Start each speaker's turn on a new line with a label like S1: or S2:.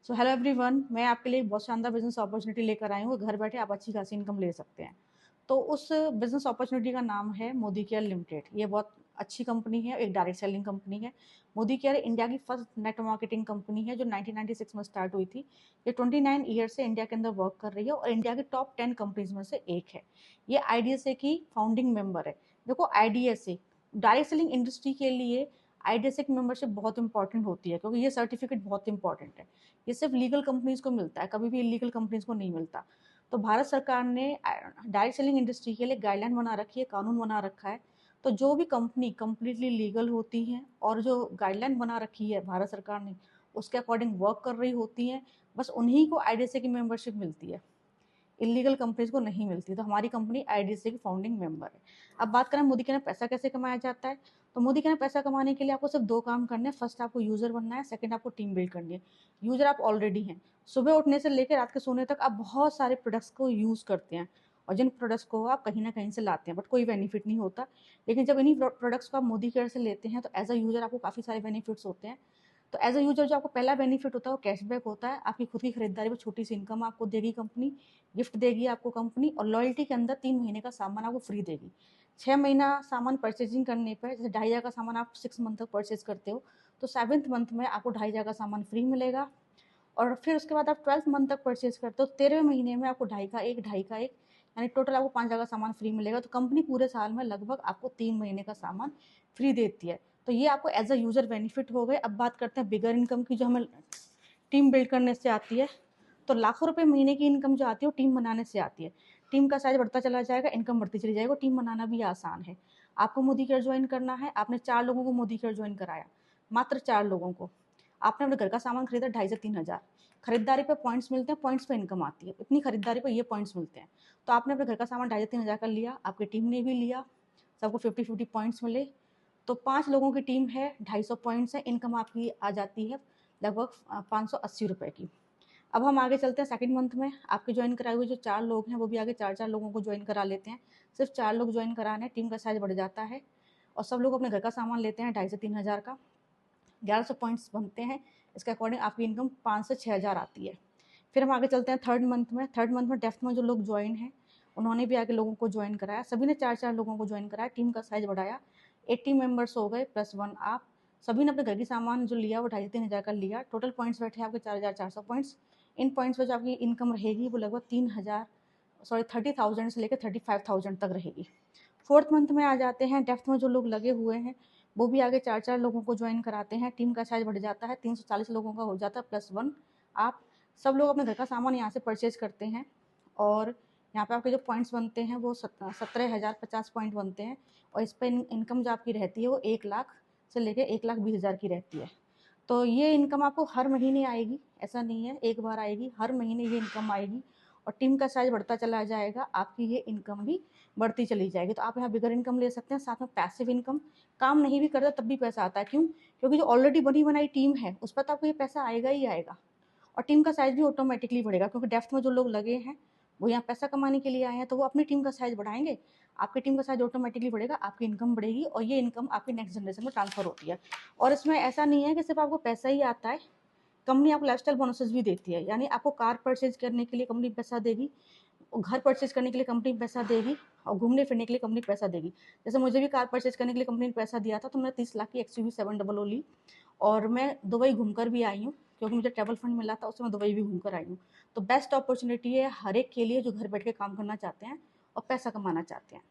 S1: So hello everyone, मैं आपके लिए एक बहुत शानदार बिजनेस अपॉर्चुनिटी लेकर आई हूँ। घर बैठे आप अच्छी खासी इनकम ले सकते हैं। तो उस बिजनेस अपॉर्चुनिटी का नाम है मोदी केयर लिमिटेड। ये बहुत अच्छी कंपनी है, एक डायरेक्ट सेलिंग कंपनी है। मोदी केयर इंडिया की फर्स्ट नेट मार्केटिंग कंपनी है जो 1996 में स्टार्ट हुई थी। ये 29 ईयर से इंडिया के अंदर वर्क कर रही है और इंडिया की टॉप 10 कंपनीज में से एक है। ये आईडीएसए की फाउंडिंग मेंबर है। देखो, आईडीएसए डायरेक्ट सेलिंग इंडस्ट्री के लिए आईडीएसए की मेंबरशिप बहुत इंपॉर्टेंट होती है, क्योंकि ये सर्टिफिकेट बहुत इंपॉर्टेंट है। ये सिर्फ लीगल कंपनीज को मिलता है, कभी भी इलीगल कंपनीज को नहीं मिलता। तो भारत सरकार ने डायरेक्ट सेलिंग इंडस्ट्री के लिए गाइडलाइन बना रखी है, कानून बना रखा है। तो जो भी कंपनी कंप्लीटली लीगल होती है और जो गाइडलाइन बना रखी है भारत सरकार ने उसके अकॉर्डिंग वर्क कर रही होती हैं, बस उन्हीं को आईडीएसए की मेंबरशिप मिलती है। इलीगल कंपनीज को नहीं मिलती। तो हमारी कंपनी आईडीएसए की फाउंडिंग मेंबर है। अब बात करें मोदी के पैसा कैसे कमाया जाता है, तो मोदी के पैसा कमाने के लिए आपको सिर्फ दो काम करने हैं। फर्स्ट, आपको यूजर बनना है। सेकंड, आपको टीम बिल्ड करनी है। यूजर आप ऑलरेडी हैं। सुबह उठने से लेकर रात के सोने तक आप बहुत सारे प्रोडक्ट्स को यूज करते हैं और जिन प्रोडक्ट्स को आप कहीं ना कहीं से लाते हैं, बट कोई बेनिफिट नहीं होता। लेकिन जब इन्हीं प्रोडक्ट्स को आप मोदी केयर से लेते हैं तो एज अ यूजर आपको काफ़ी सारे बेनिफिट्स होते हैं। तो एज अ यूजर जो आपको पहला बेनिफिट होता है वो कैशबैक होता है। आपकी खुद की खरीदारी पर छोटी सी इनकम आपको देगी कंपनी, गिफ्ट देगी आपको कंपनी, और लॉयल्टी के अंदर 3 महीने का सामान आपको फ्री देगी। 6 महीना सामान परचेजिंग करने पर, जैसे 2,500 का सामान आप 6 मंथ तक परचेज करते हो, तो 7th मंथ में आपको 2,500 का सामान फ्री मिलेगा। और फिर उसके बाद आप 12th मंथ तक परचेज करते हो, 13वें महीने में आपको 2,500 का एक यानी टोटल आपको 5,000 का सामान फ्री मिलेगा। तो कंपनी पूरे साल में लगभग आपको 3 महीने का सामान फ्री देती है। तो ये आपको एज अ यूजर बेनिफिट हो गए। अब बात करते हैं बिगर इनकम की, जो हमें टीम बिल्ड करने से आती है। तो लाखों रुपए महीने की इनकम जो आती है वो टीम बनाने से आती है। टीम का साइज बढ़ता चला जाएगा, इनकम बढ़ती चली जाएगी। टीम बनाना भी आसान है। आपको मोदी केयर ज्वाइन करना है। आपने 4 लोगों को मोदी केयर ज्वाइन कराया, मात्र 4 लोगों को। आपने अपने घर का सामान खरीदा 2,500 से 3,000। खरीदारी पे पॉइंट्स मिलते हैं, पॉइंट्स पे इनकम आती है। इतनी खरीदारी पे ये पॉइंट्स मिलते हैं। तो आपने अपने घर का सामान 2,500 से 3,000 का लिया, आपकी टीम ने भी लिया, सबको 50-50 पॉइंट्स मिले। तो 5 लोगों की टीम है, 250 पॉइंट्स है, इनकम आपकी आ जाती है लगभग 580 रुपये की। अब हम आगे चलते हैं सेकंड मंथ में। आपके ज्वाइन कराए हुए जो 4 लोग हैं वो भी आगे 4-4 लोगों को ज्वाइन करा लेते हैं। सिर्फ 4 लोग ज्वाइन कराने, टीम का साइज बढ़ जाता है और सब लोग अपने घर का सामान लेते हैं 2,500 से 3,000 का। 1100 पॉइंट्स बनते हैं। इसके अकॉर्डिंग आपकी इनकम 5 से 6,000 आती है। फिर हम आगे चलते हैं थर्ड मंथ में। थर्ड मंथ में डेफ्थ में जो लोग ज्वाइन हैं उन्होंने भी आगे लोगों को ज्वाइन कराया। सभी ने 4-4 लोगों को ज्वाइन कराया, टीम का साइज बढ़ाया। 80 मेंबर्स हो गए +1 आप। सभी ने अपने घर की सामान जो लिया वो 2,500 से 3,000 का लिया। टोटल पॉइंट्स बैठे आपके 4,400 पॉइंट्स। इन पॉइंट्स पर जो आपकी इनकम रहेगी वो लगभग 30,000 से लेकर 35,000 तक रहेगी। फोर्थ मंथ में आ जाते हैं। डेफ्थ में जो लोग लगे हुए हैं वो भी आगे 4-4 लोगों को ज्वाइन कराते हैं। टीम का साइज बढ़ जाता है, 340 लोगों का हो जाता है +1 आप। सब लोग अपने घर का सामान यहाँ से परचेज करते हैं और यहाँ पे आपके जो पॉइंट्स बनते हैं वो 17,050 पॉइंट बनते हैं। और इस पर इनकम जो आपकी रहती है वो 1 लाख से लेकर 1,20,000 की रहती है। तो ये इनकम आपको हर महीने आएगी, ऐसा नहीं है एक बार आएगी, हर महीने ये इनकम आएगी। और टीम का साइज बढ़ता चला जाएगा, आपकी ये इनकम भी बढ़ती चली जाएगी। तो आप यहाँ बिगर इनकम ले सकते हैं, साथ में पैसिव इनकम। काम नहीं भी करता तब भी पैसा आता है। क्यों? क्योंकि जो ऑलरेडी बनी बनाई टीम है उस पर तो आपको ये पैसा आएगा ही आएगा। और टीम का साइज भी ऑटोमेटिकली बढ़ेगा, क्योंकि डेफ्थ में जो लोग लगे हैं वो यहाँ पैसा कमाने के लिए आए हैं, तो वो अपनी टीम का साइज बढ़ाएंगे। आपकी टीम का साइज ऑटोमेटिकली बढ़ेगा, आपकी इनकम बढ़ेगी और ये इनकम आपकी नेक्स्ट जनरेशन में ट्रांसफर होती है। और इसमें ऐसा नहीं है कि सिर्फ आपको पैसा ही आता है, कंपनी आपको लाइफस्टाइल बोनसेस भी देती है। यानी आपको कार परचेज करने के लिए कंपनी पैसा देगी, घर परचेज करने के लिए कंपनी पैसा देगी, और घूमने फिरने के लिए कंपनी पैसा देगी। जैसे मुझे भी कार परचेज करने के लिए कंपनी ने पैसा दिया था, तो मैंने 30 लाख की XUV 700 ली और मैं दुबई घूमकर भी आई हूँ, क्योंकि मुझे ट्रैवल फंड मिला था, उससे मैं दुबई भी घूमकर आई हूँ। तो बेस्ट अपॉर्चुनिटी है हर एक के लिए जो घर बैठ के काम करना चाहते हैं और पैसा कमाना चाहते हैं।